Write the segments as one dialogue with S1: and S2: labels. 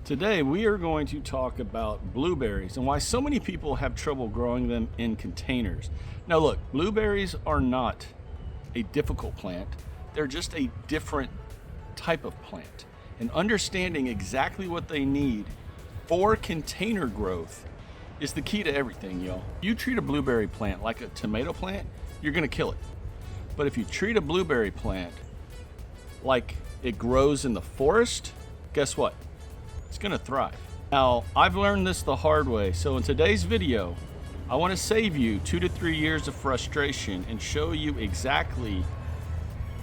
S1: Today we are going to talk about blueberries and why so many people have trouble growing them in containers. Now look, blueberries are not a difficult plant. They're just a different type of plant. And understanding exactly what they need for container growth is the key to everything, y'all. You treat a blueberry plant like a tomato plant, you're gonna kill it. But if you treat a blueberry plant like it grows in the forest, guess what? It's gonna thrive. Now, I've learned this the hard way, so in today's video, I wanna save you 2 to 3 years of frustration and show you exactly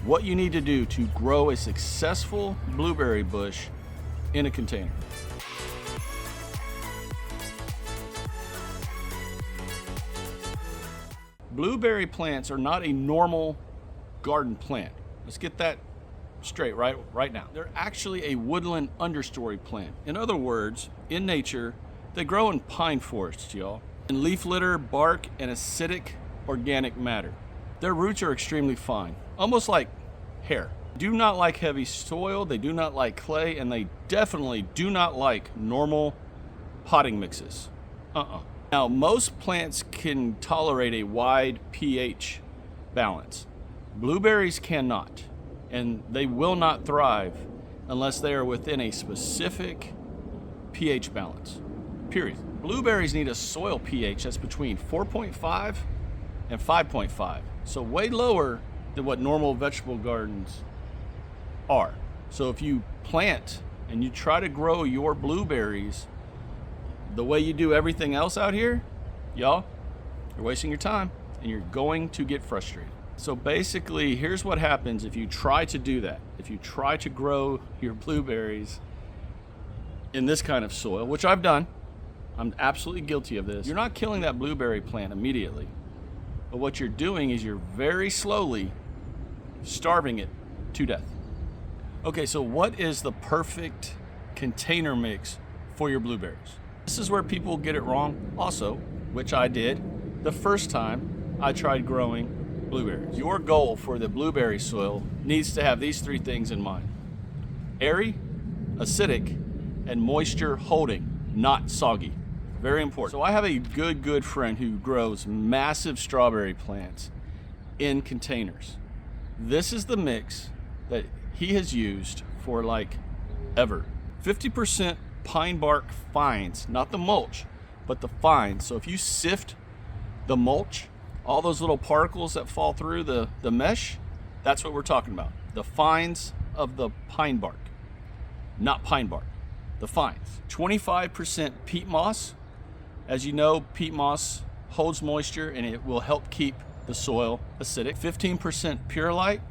S1: what you need to do to grow a successful blueberry bush in a container. Blueberry plants are not a normal garden plant. Let's get that straight right now. They're actually a woodland understory plant. In other words, in nature, they grow in pine forests, y'all. In leaf litter, bark, and acidic organic matter. Their roots are extremely fine, almost like hair. Do not like heavy soil, they do not like clay, and they definitely do not like normal potting mixes. Now, most plants can tolerate a wide pH balance. Blueberries cannot. And they will not thrive unless they are within a specific pH balance, period. Blueberries need a soil pH that's between 4.5 and 5.5, so way lower than what normal vegetable gardens are. So if you plant and you try to grow your blueberries the way you do everything else out here, y'all, you're wasting your time and you're going to get frustrated. So basically, here's what happens if you try to do that. If you try to grow your blueberries in this kind of soil, which I've done, I'm absolutely guilty of this. You're not killing that blueberry plant immediately, but what you're doing is you're very slowly starving it to death. Okay, so what is the perfect container mix for your blueberries? This is where people get it wrong also, which I did the first time I tried growing blueberries. Your goal for the blueberry soil needs to have these 3 things in mind: airy, acidic, and moisture holding, not soggy. Very important. So I have a good friend who grows massive strawberry plants in containers. This is the mix that he has used for like ever. 50% pine bark fines, not the mulch, but the fines. So if you sift the mulch, all those little particles that fall through the mesh, that's what we're talking about. The fines of the pine bark, not pine bark, the fines. 25% peat moss. As you know, peat moss holds moisture and it will help keep the soil acidic. 15% perlite,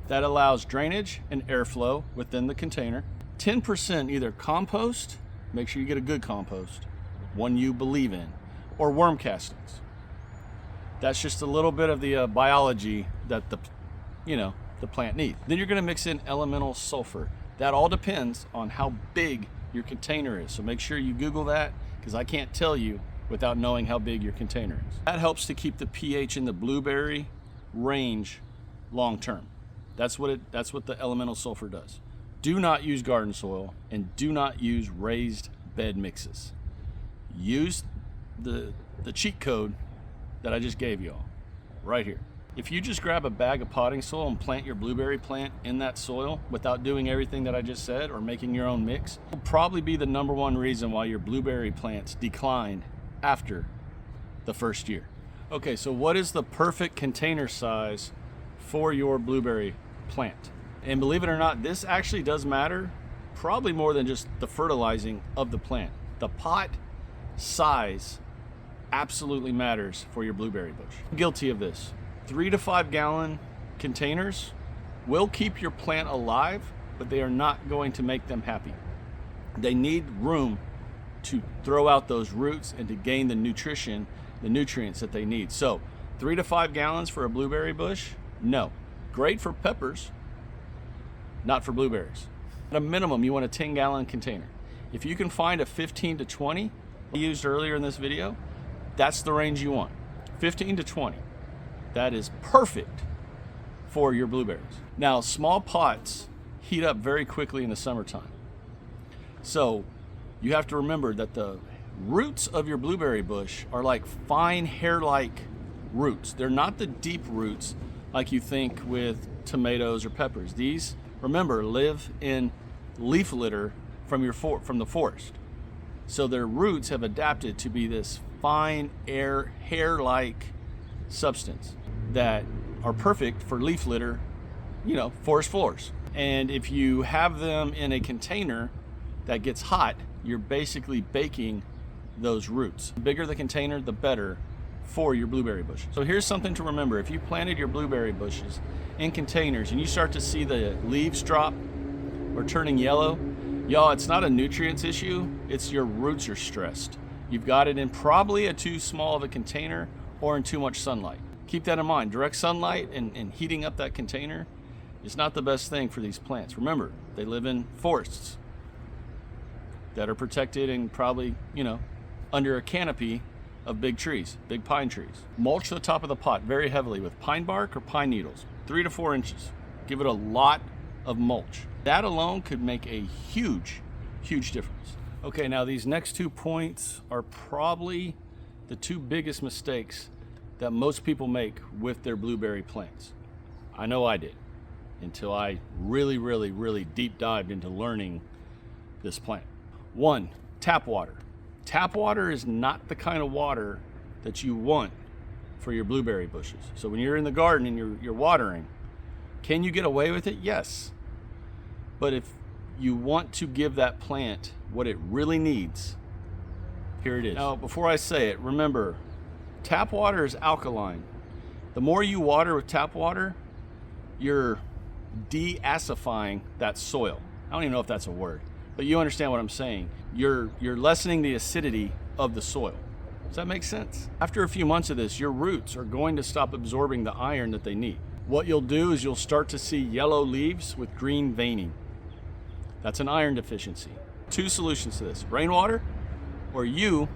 S1: that allows drainage and airflow within the container. 10% either compost, make sure you get a good compost, one you believe in, or worm castings. That's just a little bit of the biology that the plant needs. Then you're going to mix in elemental sulfur. That all depends on how big your container is. So make sure you Google that, because I can't tell you without knowing how big your container is. That helps to keep the pH in the blueberry range long term. That's what the elemental sulfur does. Do not use garden soil and do not use raised bed mixes. Use the cheat code that I just gave y'all right here. If you just grab a bag of potting soil and plant your blueberry plant in that soil without doing everything that I just said or making your own mix, will probably be the #1 reason why your blueberry plants decline after the first year. Okay, so what is the perfect container size for your blueberry plant? And believe it or not, this actually does matter, probably more than just the fertilizing of the plant. The pot size absolutely matters for your blueberry bush. I'm guilty of this. 3 to 5 gallon containers will keep your plant alive, but they are not going to make them happy. They need room to throw out those roots and to gain the nutrients that they need. So 3 to 5 gallons for a blueberry bush? No. Great for peppers, not for blueberries. At a minimum, you want a 10-gallon container. If you can find a 15 to 20 I used earlier in this video, that's the range you want. 15 to 20. That is perfect for your blueberries. Now, small pots heat up very quickly in the summertime. So You have to remember that the roots of your blueberry bush are like fine hair-like roots. They're not the deep roots like you think with tomatoes or peppers. These, remember, live in leaf litter from the forest. So their roots have adapted to be this fine hair-like substance that are perfect for leaf litter, forest floors. And if you have them in a container that gets hot, you're basically baking those roots. The bigger the container, the better for your blueberry bushes. So here's something to remember. If you planted your blueberry bushes in containers and you start to see the leaves drop or turning yellow, y'all, it's not a nutrients issue, it's your roots are stressed. You've got it in probably a too small of a container or in too much sunlight. Keep that in mind. Direct sunlight and heating up that container is not the best thing for these plants. Remember, they live in forests that are protected and probably, under a canopy of big trees, big pine trees. Mulch the top of the pot very heavily with pine bark or pine needles, 3 to 4 inches. Give it a lot of mulch. That alone could make a huge, huge difference. Okay, now these next 2 points are probably the 2 biggest mistakes that most people make with their blueberry plants. I know I did, until I really, really, really deep dived into learning this plant. 1, tap water. Tap water is not the kind of water that you want for your blueberry bushes. So when you're in the garden and you're watering, can you get away with it? Yes. But if you want to give that plant what it really needs, here it is. Now, before I say it, remember, tap water is alkaline. The more you water with tap water, you're deacidifying that soil. I don't even know if that's a word, but you understand what I'm saying. You're lessening the acidity of the soil. Does that make sense? After a few months of this, your roots are going to stop absorbing the iron that they need. What you'll do is you'll start to see yellow leaves with green veining. That's an iron deficiency. 2 solutions to this: rainwater, or you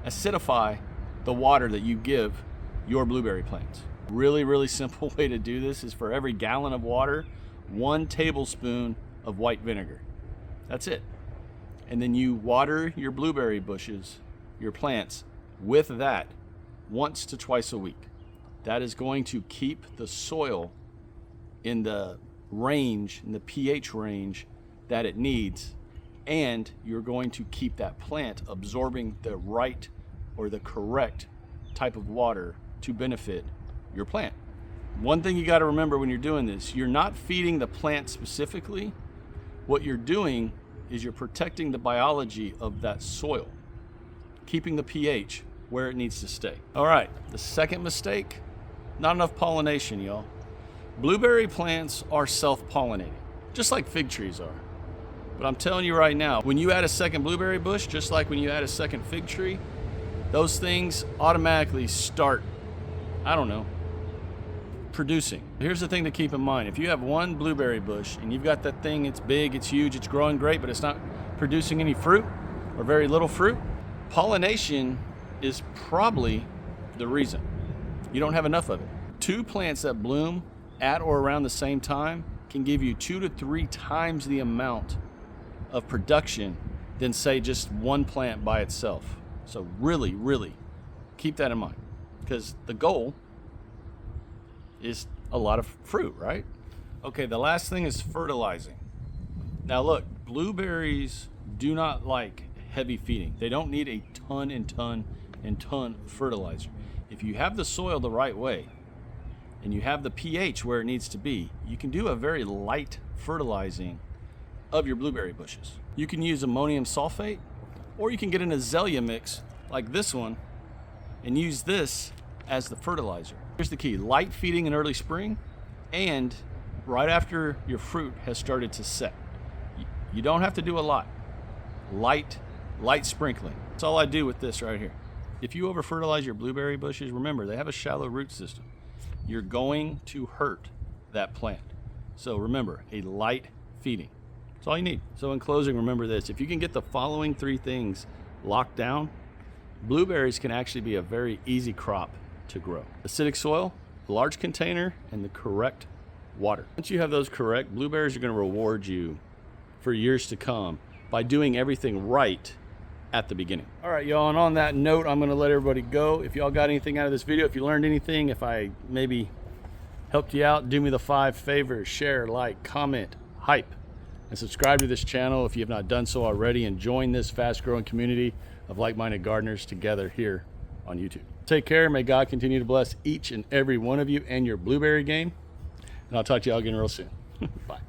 S1: acidify the water that you give your blueberry plants. Really, really simple way to do this is for every gallon of water, 1 tablespoon of white vinegar. That's it. And then you water your blueberry bushes, your plants, with that once to twice a week. That is going to keep the soil in the range, in the pH range that it needs, and you're going to keep that plant absorbing the right or the correct type of water to benefit your plant. One thing you got to remember when you're doing this, you're not feeding the plant specifically. What you're doing is you're protecting the biology of that soil, keeping the pH where it needs to stay. All right, the second mistake, not enough pollination, y'all. Blueberry plants are self-pollinating, just like fig trees are. But I'm telling you right now, when you add a second blueberry bush, just like when you add a second fig tree, those things automatically start, producing. Here's the thing to keep in mind. If you have 1 blueberry bush and you've got that thing, it's big, it's huge, it's growing great, but it's not producing any fruit or very little fruit, pollination is probably the reason. You don't have enough of it. 2 plants that bloom at or around the same time can give you 2 to 3 times the amount of production than, say, just 1 plant by itself. So really, really keep that in mind, because the goal is a lot of fruit, right? Okay, the last thing is fertilizing. Now look, blueberries do not like heavy feeding. They don't need a ton and ton and ton of fertilizer. If you have the soil the right way and you have the pH where it needs to be, you can do a very light fertilizing of your blueberry bushes. You can use ammonium sulfate, or you can get an azalea mix like this one and use this as the fertilizer. Here's the key: light feeding in early spring and right after your fruit has started to set. You don't have to do a lot. Light sprinkling. That's all I do with this right here. If you over fertilize your blueberry bushes, remember, they have a shallow root system. You're going to hurt that plant. So remember, a light feeding. That's all you need. So in closing, remember this: if you can get the following 3 things locked down, blueberries can actually be a very easy crop to grow. Acidic soil, a large container, and the correct water. Once you have those correct, blueberries are going to reward you for years to come by doing everything right at the beginning. All right, y'all, and on that note, I'm gonna let everybody go. If y'all got anything out of this video, if you learned anything, if I maybe helped you out, do me the 5 favors: share, like, comment, hype, and subscribe to this channel if you have not done so already, and join this fast-growing community of like-minded gardeners together here on YouTube. Take care. May God continue to bless each and every one of you and your blueberry game, and I'll talk to y'all again real soon. Bye.